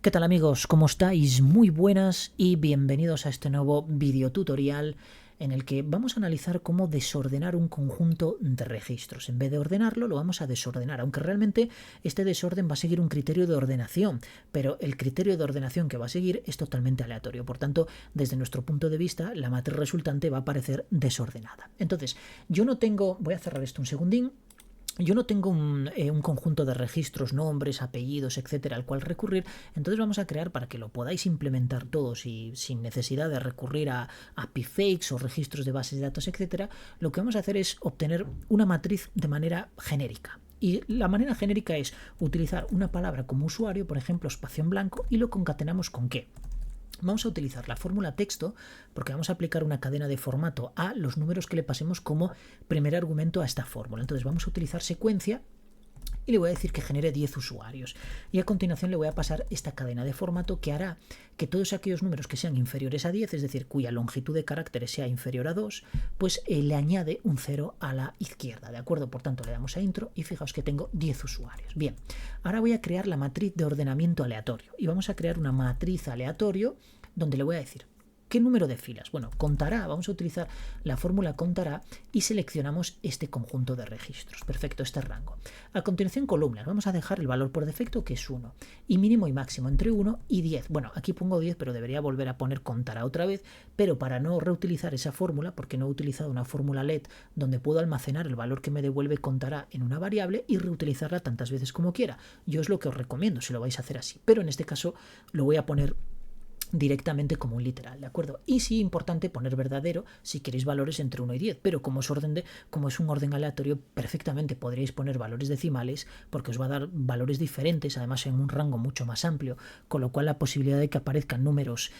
¿Qué tal amigos? ¿Cómo estáis? Muy buenas y bienvenidos a este nuevo video tutorial en el que vamos a analizar cómo desordenar un conjunto de registros. En vez de ordenarlo, lo vamos a desordenar, aunque realmente este desorden va a seguir un criterio de ordenación, pero el criterio de ordenación que va a seguir es totalmente aleatorio. Por tanto, desde nuestro punto de vista, la matriz resultante va a aparecer desordenada. Entonces, yo no tengo... Voy a cerrar esto un segundín. Yo no tengo un conjunto de registros, nombres, apellidos, etcétera, al cual recurrir. Entonces vamos a crear, para que lo podáis implementar todos y sin necesidad de recurrir a API fakes o registros de bases de datos, etcétera, lo que vamos a hacer es obtener una matriz de manera genérica. Y la manera genérica es utilizar una palabra como usuario, por ejemplo, espacio en blanco, y lo concatenamos con ¿qué? Vamos a utilizar la fórmula texto porque vamos a aplicar una cadena de formato a los números que le pasemos como primer argumento a esta fórmula. Entonces vamos a utilizar secuencia y le voy a decir que genere 10 usuarios. Y a continuación le voy a pasar esta cadena de formato que hará que todos aquellos números que sean inferiores a 10, es decir, cuya longitud de caracteres sea inferior a 2, pues le añade un 0 a la izquierda, ¿de acuerdo? Por tanto, le damos a intro y fijaos que tengo 10 usuarios. Bien, ahora voy a crear la matriz de ordenamiento aleatorio y vamos a crear una matriz aleatorio donde le voy a decir ¿qué número de filas? Bueno, contará, vamos a utilizar la fórmula contará y seleccionamos este conjunto de registros. Perfecto, este rango. A continuación, columnas. Vamos a dejar el valor por defecto, que es 1. Y mínimo y máximo entre 1 y 10. Bueno, aquí pongo 10, pero debería volver a poner contará otra vez. Pero para no reutilizar esa fórmula, porque no he utilizado una fórmula LED donde puedo almacenar el valor que me devuelve contará en una variable y reutilizarla tantas veces como quiera. Yo es lo que os recomiendo si lo vais a hacer así. Pero en este caso lo voy a poner directamente como un literal, ¿de acuerdo? Y sí, importante poner verdadero si queréis valores entre 1 y 10, pero como es un orden aleatorio, perfectamente podréis poner valores decimales porque os va a dar valores diferentes, además en un rango mucho más amplio, con lo cual la posibilidad de que aparezcan números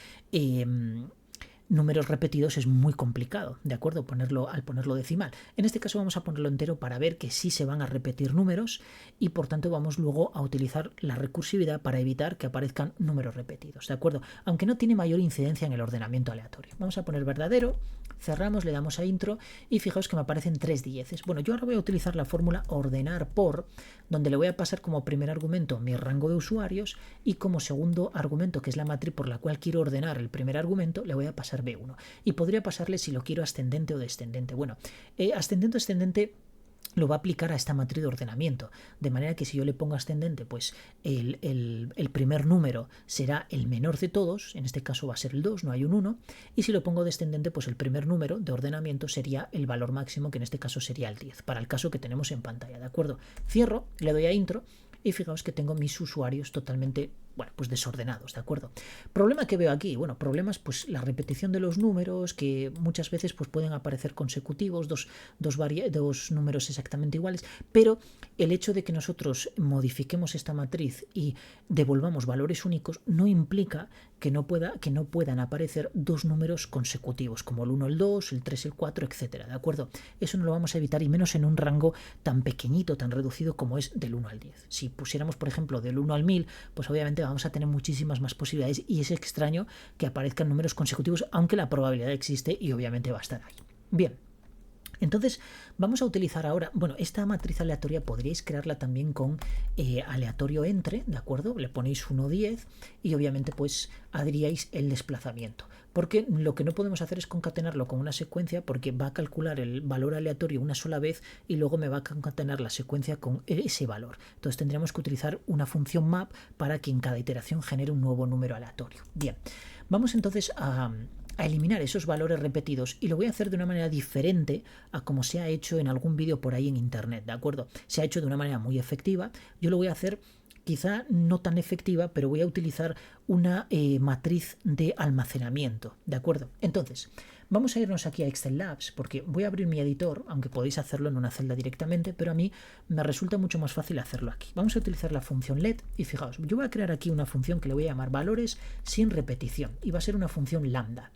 repetidos es muy complicado, ¿de acuerdo? Al ponerlo decimal. En este caso vamos a ponerlo entero para ver que sí se van a repetir números y por tanto vamos luego a utilizar la recursividad para evitar que aparezcan números repetidos, ¿de acuerdo? Aunque no tiene mayor incidencia en el ordenamiento aleatorio. Vamos a poner verdadero, cerramos, le damos a intro y fijaos que me aparecen 3 dieces. Bueno, yo ahora voy a utilizar la fórmula ordenar por, donde le voy a pasar como primer argumento mi rango de usuarios y como segundo argumento, que es la matriz por la cual quiero ordenar el primer argumento, le voy a pasar B1. Y podría pasarle si lo quiero ascendente o descendente. Bueno, ascendente o descendente lo va a aplicar a esta matriz de ordenamiento, de manera que si yo le pongo ascendente, pues el primer número será el menor de todos, en este caso va a ser el 2, no hay un 1, y si lo pongo descendente, pues el primer número de ordenamiento sería el valor máximo, que en este caso sería el 10, para el caso que tenemos en pantalla, ¿de acuerdo? Cierro, le doy a intro y fijaos que tengo mis usuarios totalmente, bueno, pues desordenados, ¿de acuerdo? ¿Problema que veo aquí? Bueno, problemas, pues la repetición de los números, que muchas veces pues pueden aparecer consecutivos, dos números exactamente iguales, pero el hecho de que nosotros modifiquemos esta matriz y devolvamos valores únicos no implica que no puedan aparecer dos números consecutivos, como el 1, el 2, el 3, el 4, etcétera, ¿de acuerdo? Eso no lo vamos a evitar, y menos en un rango tan pequeñito, tan reducido como es del 1 al 10. Si pusiéramos, por ejemplo, del 1 al 1000, pues obviamente vamos a tener muchísimas más posibilidades y es extraño que aparezcan números consecutivos, aunque la probabilidad existe y obviamente va a estar ahí. Bien. Entonces vamos a utilizar ahora, bueno, esta matriz aleatoria podríais crearla también con aleatorio entre, ¿de acuerdo? Le ponéis 1, 10 y obviamente pues haríais el desplazamiento, porque lo que no podemos hacer es concatenarlo con una secuencia, porque va a calcular el valor aleatorio una sola vez y luego me va a concatenar la secuencia con ese valor. Entonces tendríamos que utilizar una función map para que en cada iteración genere un nuevo número aleatorio. Bien, vamos entonces a eliminar esos valores repetidos, y lo voy a hacer de una manera diferente a como se ha hecho en algún vídeo por ahí en internet, ¿de acuerdo? Se ha hecho de una manera muy efectiva. Yo lo voy a hacer quizá no tan efectiva, pero voy a utilizar una matriz de almacenamiento, ¿de acuerdo? Entonces, vamos a irnos aquí a Excel Labs, porque voy a abrir mi editor, aunque podéis hacerlo en una celda directamente, pero a mí me resulta mucho más fácil hacerlo aquí. Vamos a utilizar la función let y fijaos, yo voy a crear aquí una función que le voy a llamar valores sin repetición y va a ser una función lambda.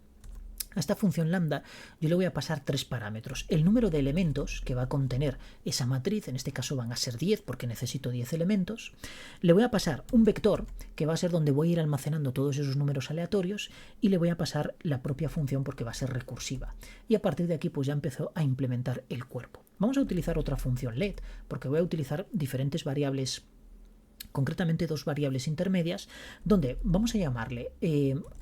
A esta función lambda yo le voy a pasar 3 parámetros. El número de elementos que va a contener esa matriz, en este caso van a ser 10 porque necesito 10 elementos. Le voy a pasar un vector que va a ser donde voy a ir almacenando todos esos números aleatorios, y le voy a pasar la propia función porque va a ser recursiva. Y a partir de aquí pues ya empezó a implementar el cuerpo. Vamos a utilizar otra función let porque voy a utilizar diferentes variables concretamente dos variables intermedias, donde vamos a llamarle,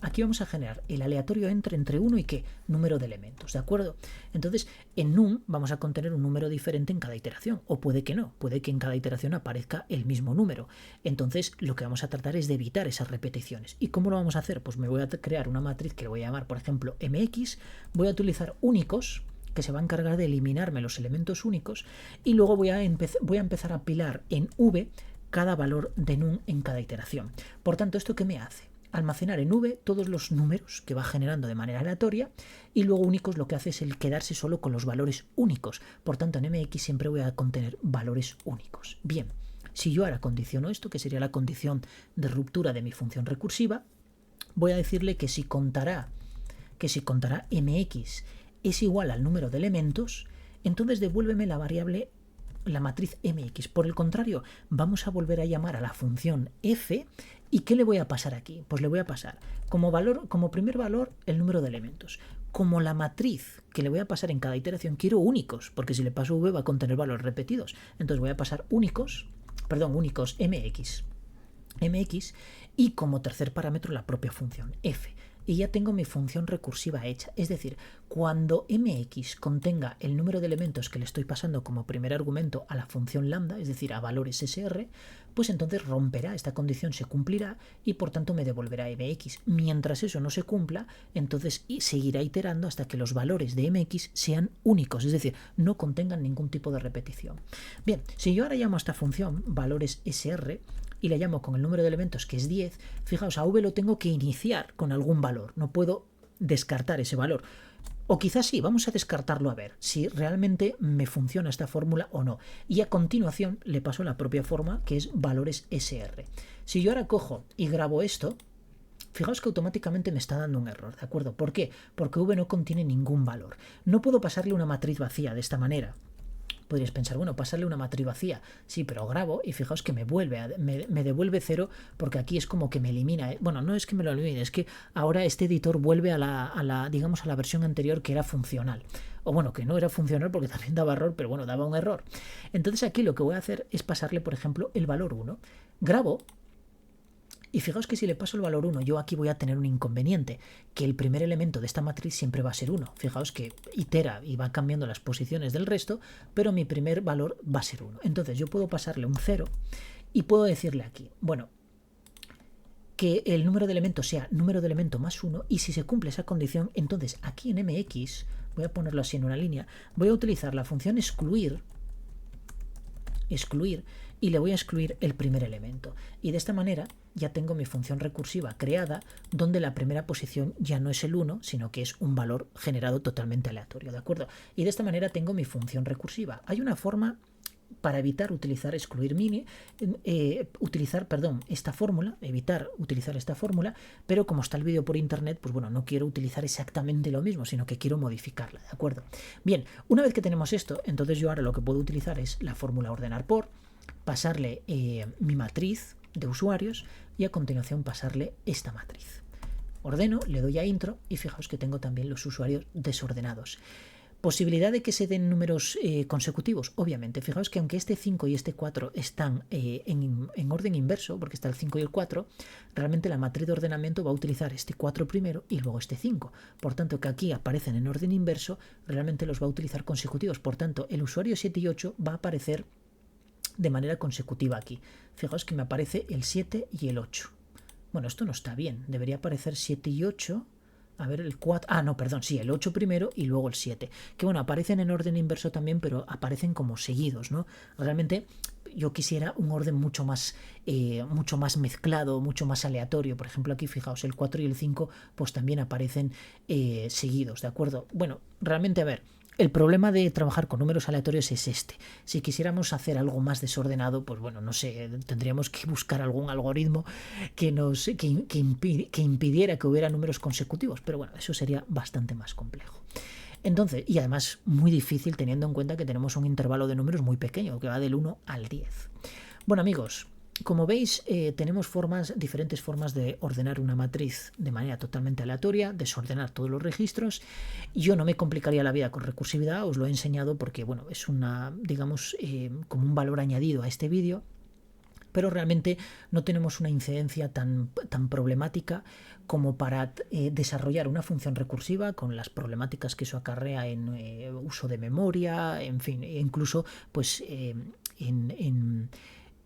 aquí vamos a generar el aleatorio entre 1 y ¿qué? Número de elementos, ¿de acuerdo? Entonces, en num vamos a contener un número diferente en cada iteración, o puede que no, puede que en cada iteración aparezca el mismo número. Entonces, lo que vamos a tratar es de evitar esas repeticiones. ¿Y cómo lo vamos a hacer? Pues me voy a crear una matriz que le voy a llamar, por ejemplo, mx, voy a utilizar únicos, que se va a encargar de eliminarme los elementos únicos, y luego voy a empezar a apilar en v cada valor de num en cada iteración. Por tanto, ¿esto qué me hace? Almacenar en v todos los números que va generando de manera aleatoria, y luego únicos lo que hace es el quedarse solo con los valores únicos. Por tanto, en mx siempre voy a contener valores únicos. Bien, si yo ahora condiciono esto, que sería la condición de ruptura de mi función recursiva, voy a decirle que si contará mx es igual al número de elementos, entonces devuélveme la variable, la matriz mx. Por el contrario, vamos a volver a llamar a la función f. ¿Y qué le voy a pasar aquí? Pues le voy a pasar como primer valor el número de elementos. Como la matriz que le voy a pasar en cada iteración quiero únicos, porque si le paso v va a contener valores repetidos. Entonces voy a pasar únicos mx, y como tercer parámetro la propia función f. Y ya tengo mi función recursiva hecha. Es decir, cuando mx contenga el número de elementos que le estoy pasando como primer argumento a la función lambda, es decir, a valores sr, pues entonces romperá, esta condición se cumplirá y por tanto me devolverá mx. Mientras eso no se cumpla, entonces seguirá iterando hasta que los valores de mx sean únicos, es decir, no contengan ningún tipo de repetición. Bien, si yo ahora llamo a esta función valores sr, y le llamo con el número de elementos que es 10, fijaos, a v lo tengo que iniciar con algún valor, no puedo descartar ese valor. O quizás sí, vamos a descartarlo a ver si realmente me funciona esta fórmula o no. Y a continuación le paso la propia forma que es valores sr. Si yo ahora cojo y grabo esto, fijaos que automáticamente me está dando un error, ¿de acuerdo? ¿Por qué? Porque v no contiene ningún valor. No puedo pasarle una matriz vacía de esta manera. Podríais pensar, bueno, pasarle una matriz vacía. Sí, pero grabo y fijaos que me devuelve 0 porque aquí es como que me elimina. Bueno, no es que me lo elimine, es que ahora este editor vuelve a la versión anterior que era funcional. O bueno, que no era funcional porque también daba error, pero bueno, daba un error. Entonces aquí lo que voy a hacer es pasarle, por ejemplo, el valor 1. Grabo. Y fijaos que si le paso el valor 1, yo aquí voy a tener un inconveniente, que el primer elemento de esta matriz siempre va a ser 1. Fijaos que itera y va cambiando las posiciones del resto, pero mi primer valor va a ser 1. Entonces yo puedo pasarle un 0 y puedo decirle aquí, bueno, que el número de elementos sea número de elemento más 1, y si se cumple esa condición, entonces aquí en mx, voy a ponerlo así en una línea, voy a utilizar la función excluir, y le voy a excluir el primer elemento. Y de esta manera ya tengo mi función recursiva creada, donde la primera posición ya no es el 1, sino que es un valor generado totalmente aleatorio, ¿de acuerdo? Y de esta manera tengo mi función recursiva. Hay una forma para evitar utilizar esta fórmula, evitar utilizar esta fórmula, pero como está el vídeo por internet, pues bueno, no quiero utilizar exactamente lo mismo, sino que quiero modificarla, ¿de acuerdo? Bien, una vez que tenemos esto, entonces yo ahora lo que puedo utilizar es la fórmula ordenar por, pasarle mi matriz de usuarios y a continuación pasarle esta matriz. Ordeno, le doy a intro y fijaos que tengo también los usuarios desordenados. ¿Posibilidad de que se den números consecutivos? Obviamente. Fijaos que aunque este 5 y este 4 están en orden inverso, porque está el 5 y el 4, realmente la matriz de ordenamiento va a utilizar este 4 primero y luego este 5. Por tanto, que aquí aparecen en orden inverso, realmente los va a utilizar consecutivos. Por tanto, el usuario 7 y 8 va a aparecer de manera consecutiva aquí. Fijaos que me aparece el 7 y el 8. Bueno, esto no está bien. Debería aparecer 7 y 8. A ver, el 4... Ah, no, perdón, sí, el 8 primero y luego el 7. Que bueno, aparecen en orden inverso también, pero aparecen como seguidos, ¿no? Realmente yo quisiera un orden mucho más mezclado, mucho más aleatorio. Por ejemplo, aquí fijaos, el 4 y el 5 pues también aparecen seguidos, ¿de acuerdo? Bueno, realmente, a ver, el problema de trabajar con números aleatorios es este. Si quisiéramos hacer algo más desordenado, pues bueno, no sé, tendríamos que buscar algún algoritmo que impidiera que hubiera números consecutivos, pero bueno, eso sería bastante más complejo. Entonces, y además muy difícil teniendo en cuenta que tenemos un intervalo de números muy pequeño, que va del 1 al 10. Bueno, amigos, como veis, tenemos diferentes formas de ordenar una matriz de manera totalmente aleatoria, desordenar todos los registros. Yo no me complicaría la vida con recursividad, os lo he enseñado porque bueno, es como un valor añadido a este vídeo. pero realmente no tenemos una incidencia tan problemática como para desarrollar una función recursiva con las problemáticas que eso acarrea en uso de memoria, en fin, e incluso pues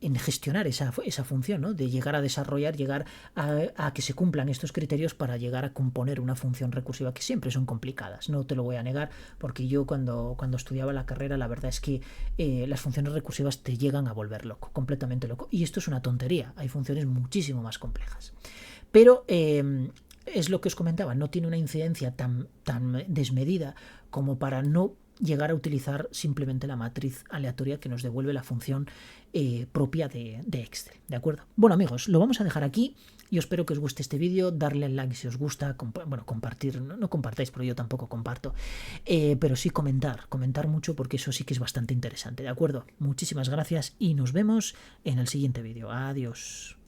en gestionar esa función, ¿no? De llegar a desarrollar, llegar a que se cumplan estos criterios para llegar a componer una función recursiva, que siempre son complicadas, no te lo voy a negar, porque yo cuando estudiaba la carrera, la verdad es que las funciones recursivas te llegan a volver loco, completamente loco, y esto es una tontería, hay funciones muchísimo más complejas. Pero es lo que os comentaba, no tiene una incidencia tan desmedida como para no llegar a utilizar simplemente la matriz aleatoria que nos devuelve la función propia de Excel, ¿de acuerdo? Bueno, amigos, lo vamos a dejar aquí. Yo espero que os guste este vídeo, darle like si os gusta, bueno, compartir, no compartáis porque yo tampoco comparto, pero sí comentar mucho porque eso sí que es bastante interesante, ¿de acuerdo? Muchísimas gracias y nos vemos en el siguiente vídeo. Adiós.